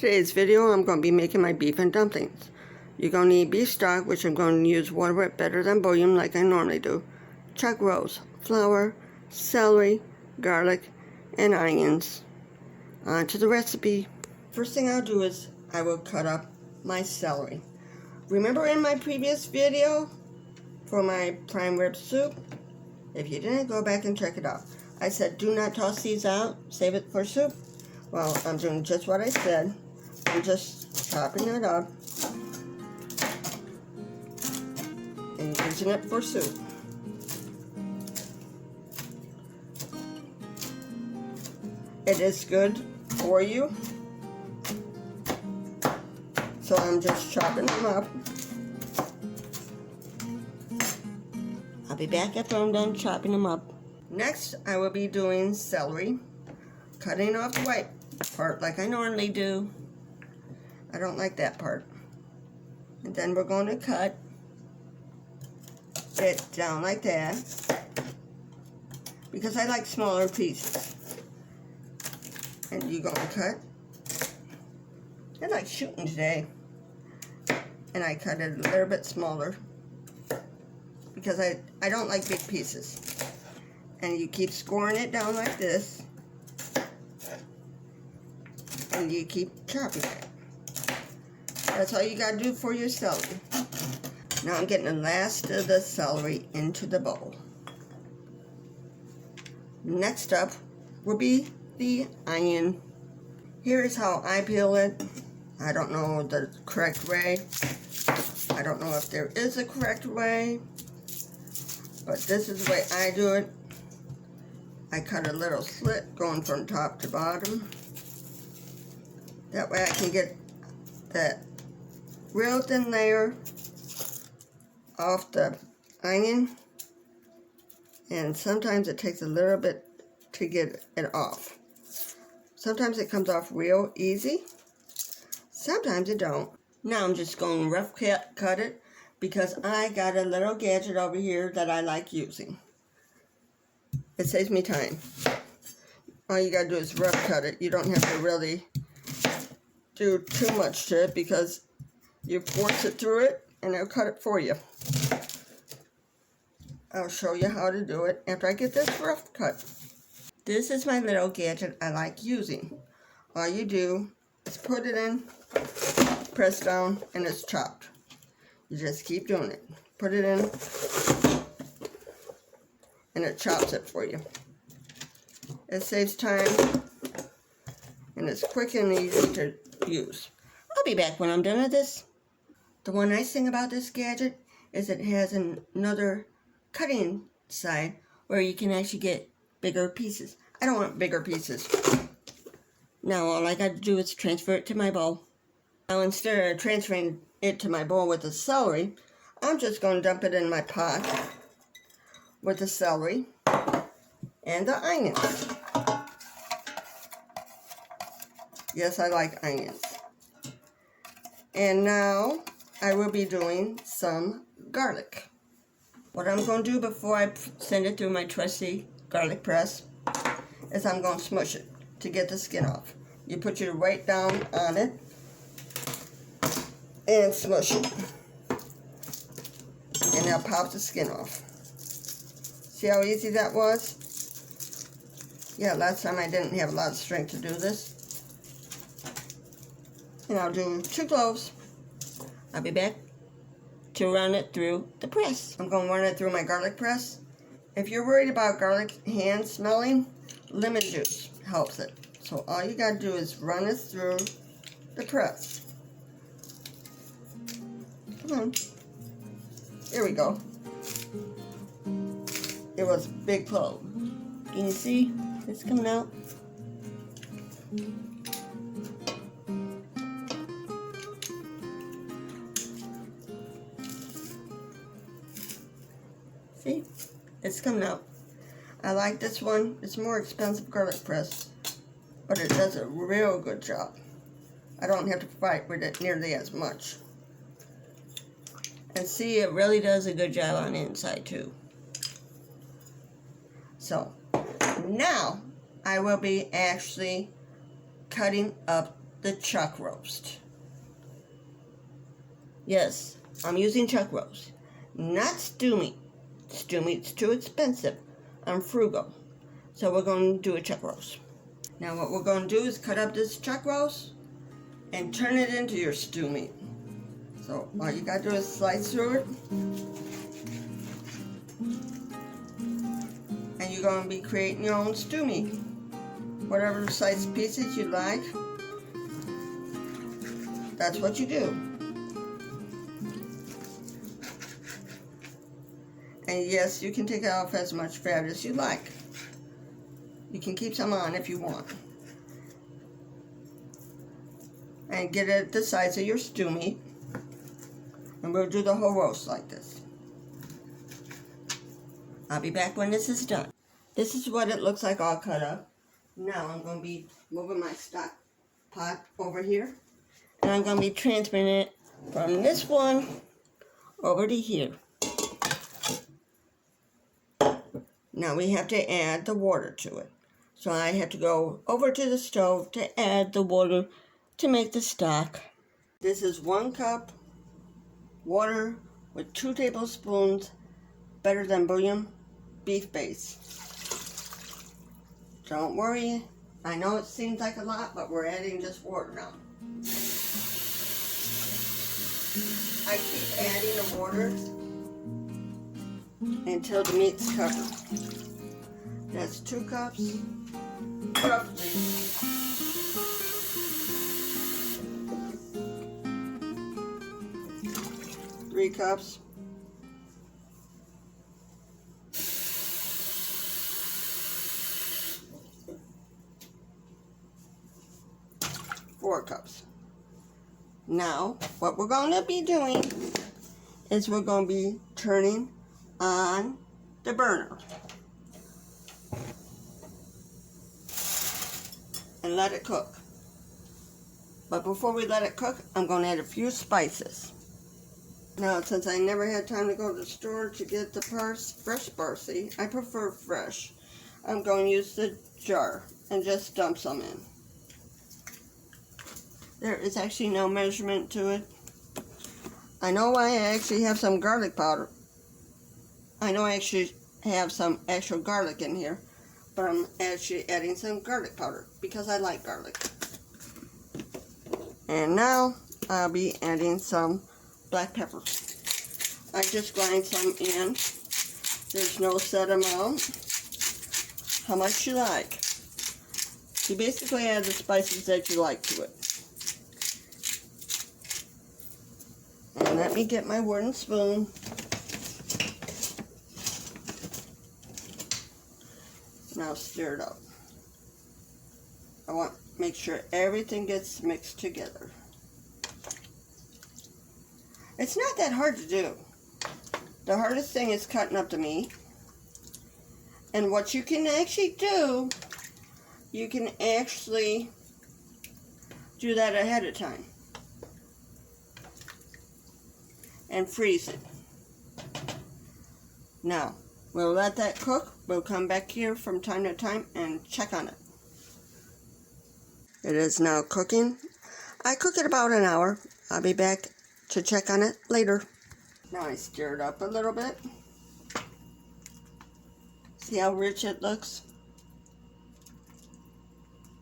today's video, I'm going to be making my beef and dumplings. You're going to need beef stock, which I'm going to use water it better than bouillon like I normally do, chuck roes, flour, celery, garlic, and onions. On to the recipe. First thing I'll do is I will cut up my celery. Remember in my previous video for my prime rib soup? If you didn't, go back and check it out. I said do not toss these out, save it for soup. Well, I'm doing just what I said. I'm just chopping it up and using it for soup. It is good for you, so I'm just chopping them up. I'll be back after I'm done chopping them up. Next, I will be doing celery, cutting off the white part like I normally do. I don't like that part. And then we're going to cut it down like that because I like smaller pieces. And you're going to cut. I like shooting today. And I cut it a little bit smaller because I don't like big pieces. And you keep scoring it down like this. And you keep chopping it. That's all you gotta do for your celery. Now I'm getting the last of the celery into the bowl. Next up will be the onion. Here's how I peel it. I don't know the correct way. I don't know if there is a correct way, but this is the way I do it. I cut a little slit going from top to bottom. That way I can get that real thin layer off the onion. And sometimes it takes a little bit to get it off. Sometimes it comes off real easy. Sometimes it don't. Now I'm just going to rough cut it because I got a little gadget over here that I like using. It saves me time. All you gotta do is rough cut it. You don't have to really do too much to it because you force it through it and it'll cut it for you. I'll show you how to do it after I get this rough cut. This is my little gadget I like using. All you do is put it in, press down, and it's chopped. You just keep doing it. Put it in, and it chops it for you. It saves time, and it's quick and easy to use. I'll be back when I'm done with this. The one nice thing about this gadget is it has another cutting side where you can actually get bigger pieces. I don't want bigger pieces. Now all I got to do is transfer it to my bowl. Now instead of transferring it to my bowl with the celery, I'm just going to dump it in my pot with the celery and the onions. Yes, I like onions. And now I will be doing some garlic. What I'm going to do before I send it through my trusty garlic press is I'm going to smush it to get the skin off. You put your weight down on it and smush it. And that'll pop the skin off. See how easy that was? Yeah, last time I didn't have a lot of strength to do this. And I'll do 2 cloves. I'll be back to run it through the press. I'm going to run it through my garlic press. If you're worried about garlic hand smelling, lemon juice helps it. So all you got to do is run it through the press. Come on. There we go. It was a big clove. Can you see? It's coming out. See? It's coming out. I like this one. It's more expensive garlic press, but it does a real good job. I don't have to fight with it nearly as much. And see, it really does a good job on the inside too. So, now I will be actually cutting up the chuck roast. Yes, I'm using chuck roast, not stew meat. Stew meat's too expensive. I'm frugal. So we're going to do a chuck roast. Now what we're going to do is cut up this chuck roast and turn it into your stew meat. So all you got to do is slice through it. And you're going to be creating your own stew meat. Whatever size pieces you like, that's what you do. And yes, you can take off as much fat as you like. You can keep some on if you want. And get it the size of your stew meat. And we'll do the whole roast like this. I'll be back when this is done. This is what it looks like all cut up. Now I'm going to be moving my stock pot over here. And I'm going to be transferring it from this one over to here. Now we have to add the water to it. So I have to go over to the stove to add the water to make the stock. This is 1 cup water with 2 tablespoons better than Bouillon Beef Base. Don't worry, I know it seems like a lot, but we're adding just water now. I keep adding the water until the meat's covered. That's 2 cups, roughly. 3 cups. 4 cups. Now, what we're going to be doing is we're going to be turning on the burner and let it cook. But before we let it cook, I'm going to add a few spices. Now, since I never had time to go to the store to get the fresh parsley, I prefer fresh. I'm going to use the jar and just dump some in. There is actually no measurement to it. I know I actually have some garlic powder. I know I actually have some actual garlic in here, but I'm actually adding some garlic powder because I like garlic. And now I'll be adding some black pepper. I just grind some in. There's no set amount. How much you like. You basically add the spices that you like to it. And let me get my wooden spoon. Now stir it up. I want to make sure everything gets mixed together. It's not that hard to do. The hardest thing is cutting up the meat. And what you can actually do, you can actually do that ahead of time and freeze it. Now, we'll let that cook. We'll come back here from time to time and check on it. It is now cooking. I cook it about an hour. I'll be back to check on it later. Now I stir it up a little bit. See how rich it looks?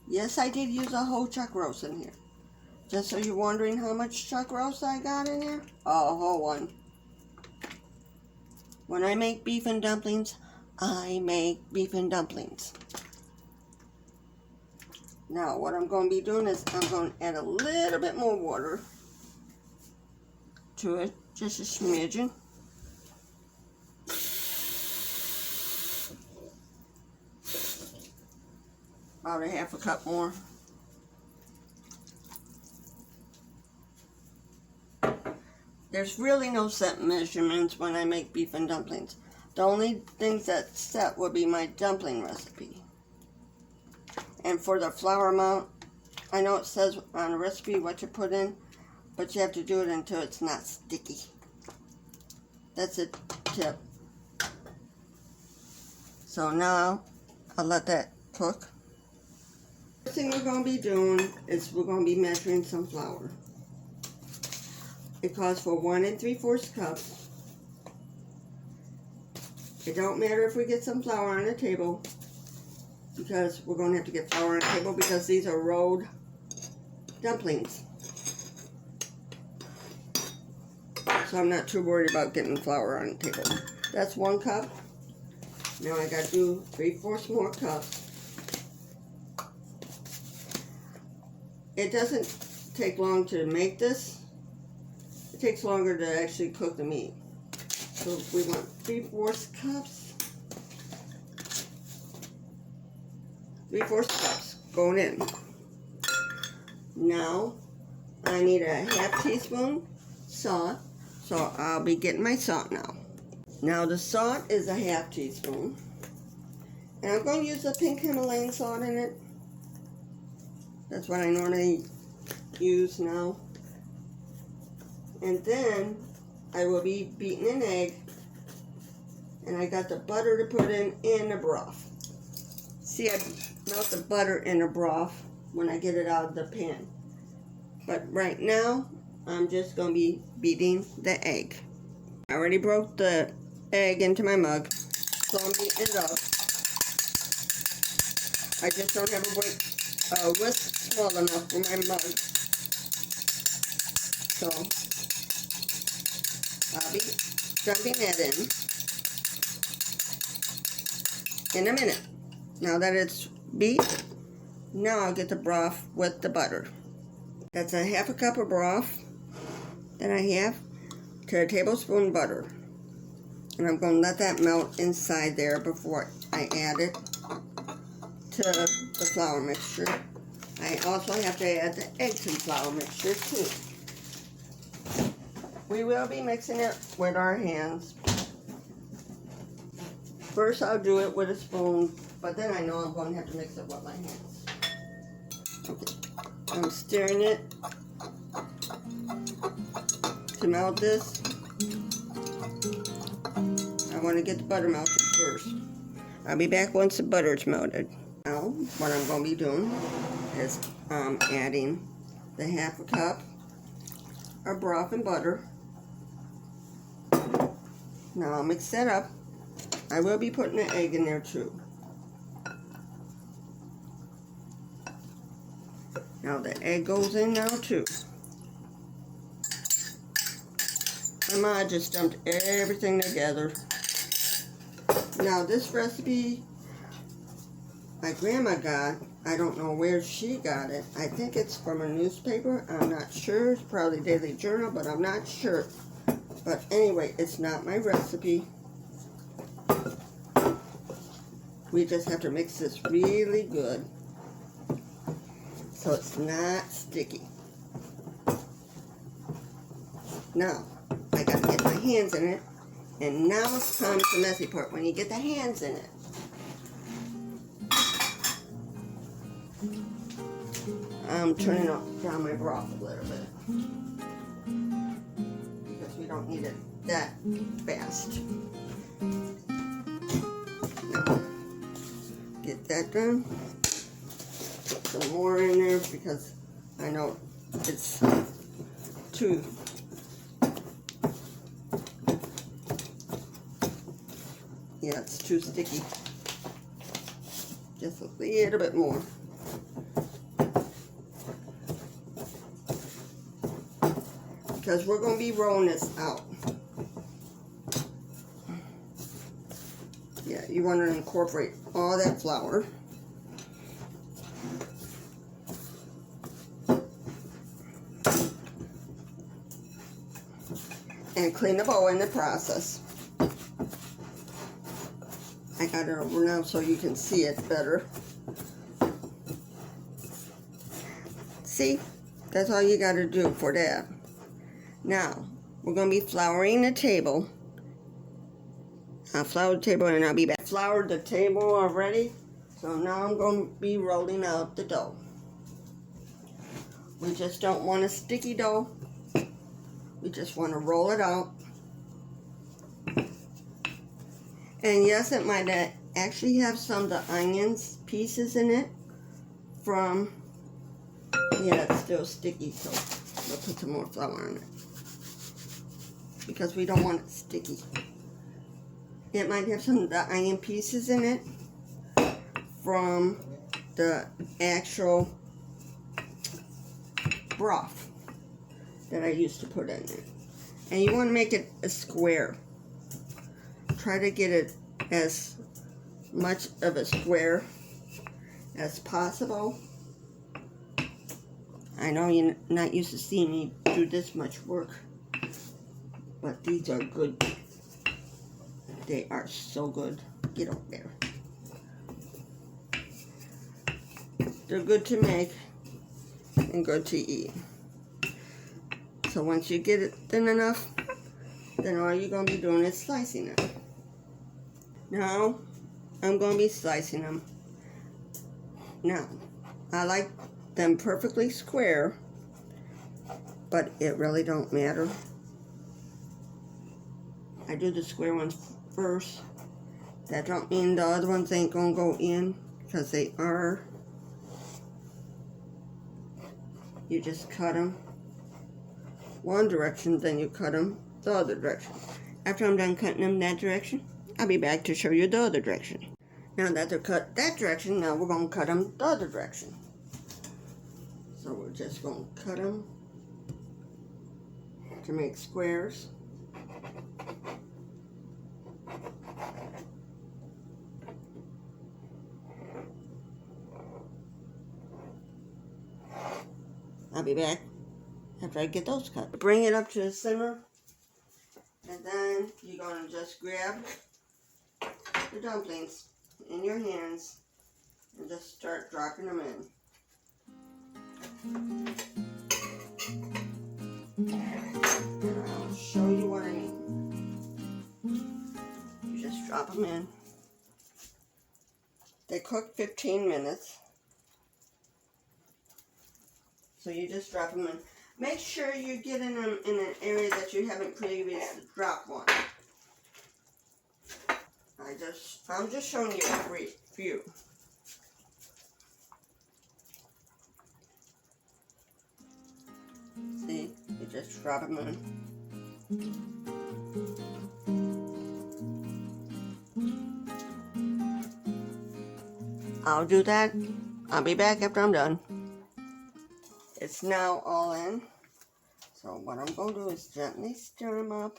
Yes, I did use a whole chuck roast in here. Just so you're wondering how much chuck roast I got in here? Oh, a whole one. When I make beef and dumplings, I make beef and dumplings. Now, what I'm going to be doing is I'm going to add a little bit more water to it, just a smidgen. About a half a cup more. There's really no set measurements when I make beef and dumplings. The only things that set would be my dumpling recipe. And for the flour amount, I know it says on the recipe what to put in, but you have to do it until it's not sticky. That's a tip. So now I'll let that cook. First thing we're going to be doing is we're going to be measuring some flour. It calls for 1 3/4 cups. It don't matter if we get some flour on the table, because we're going to have to get flour on the table because these are rolled dumplings. So I'm not too worried about getting flour on the table. That's 1 cup. Now I got to do 3/4 more cups. It doesn't take long to make this. It takes longer to actually cook the meat. So we want 3/4 cups. 3/4 cups going in. Now I need a 1/2 teaspoon salt. So I'll be getting my salt now. Now the salt is a 1/2 teaspoon. And I'm going to use the pink Himalayan salt in it. That's what I normally use now. And then I will be beating an egg. And I got the butter to put in the broth. See, I melt the butter in the broth when I get it out of the pan. But right now, I'm just going to be beating the egg. I already broke the egg into my mug, so I'm beating it up. I just don't have a whisk small enough for my mug. So I'll be dumping that in a minute. Now that it's beat, now I'll get the broth with the butter. That's a 1/2 cup of broth that I have to a tablespoon butter. And I'm going to let that melt inside there before I add it to the flour mixture. I also have to add the eggs and flour mixture too. We will be mixing it with our hands. First I'll do it with a spoon, but then I know I'm going to have to mix it with my hands. Okay, I'm stirring it to melt this. I want to get the butter melted first. I'll be back once the butter's melted. Now, what I'm going to be doing is adding the 1/2 cup of broth and butter. Now I'll mix that up. I will be putting an egg in there too. Now the egg goes in now too. My mom just dumped everything together. Now this recipe my grandma got, I don't know where she got it. I think it's from a newspaper. I'm not sure. It's probably Daily Journal, but I'm not sure. But anyway, it's not my recipe. We just have to mix this really good so it's not sticky. Now, I got to get my hands in it. And now comes the messy part, when you get the hands in it. I'm turning down my broth a little bit because we don't need it that fast. Now, get that done. Put some more in there because I know it's too. Yeah, it's too sticky. Just a little bit more. Because we're going to be rolling this out. Yeah, you want to incorporate all that flour. And clean the bowl in the process. I got it over now so you can see it better. See? That's all you got to do for that. Now, we're going to be flouring the table. I'll flour the table and I'll be back. Floured the table already, so now I'm going to be rolling out the dough. We just don't want a sticky dough. We just want to roll it out. And yes, it might actually have some of the onions pieces in it from, yeah, it's still sticky, so we'll put some more flour on it because we don't want it sticky. It might have some of the onion pieces in it from the actual broth that I used to put in it. And you want to make it a square. Try to get it as much of a square as possible. I know you're not used to seeing me do this much work, but these are good. They are so good. Get over there. They're good to make and good to eat. So once you get it thin enough, then all you're going to be doing is slicing it. Now, I'm going to be slicing them. Now, I like them perfectly square, but it really don't matter. I do the square ones first. That don't mean the other ones ain't going to go in, because they are. You just cut them one direction, then you cut them the other direction. After I'm done cutting them that direction, I'll be back to show you the other direction. Now that they're cut that direction, now we're going to cut them the other direction. So we're just going to cut them to make squares. I'll be back after I get those cut. Bring it up to the center, and then you're going to just grab the dumplings in your hands and just start dropping them in. And I'll show you what I mean. You just drop them in. They cook 15 minutes. So you just drop them in. Make sure you're getting them in an area that you haven't previously dropped one. I'm just showing you a few. See, you just drop them in. I'll do that. I'll be back after I'm done. It's now all in. So what I'm going to do is gently stir them up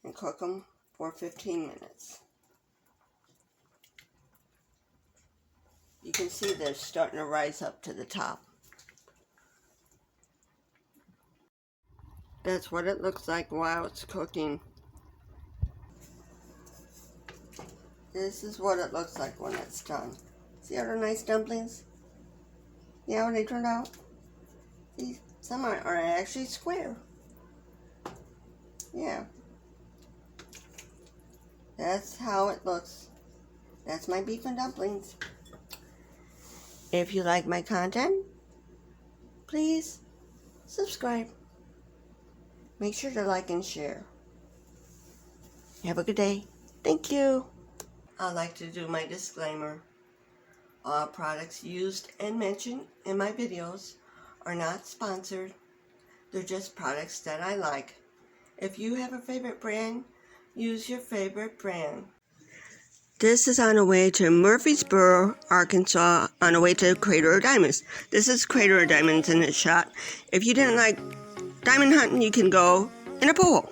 and cook them for 15 minutes. You can see they're starting to rise up to the top. That's what it looks like while it's cooking. This is what it looks like when it's done. See how they're nice dumplings? Yeah, how they turned out? See, some are actually square. Yeah. That's how it looks. That's my beef and dumplings. If you like my content, please subscribe. Make sure to like and share. Have a good day. Thank you. I like to do my disclaimer. All products used and mentioned in my videos are not sponsored. They're just products that I like. If you have a favorite brand, use your favorite brand. This is on the way to Murfreesboro, Arkansas, on the way to Crater of Diamonds. This is Crater of Diamonds in this shot. If you didn't like diamond hunting, you can go in a pool.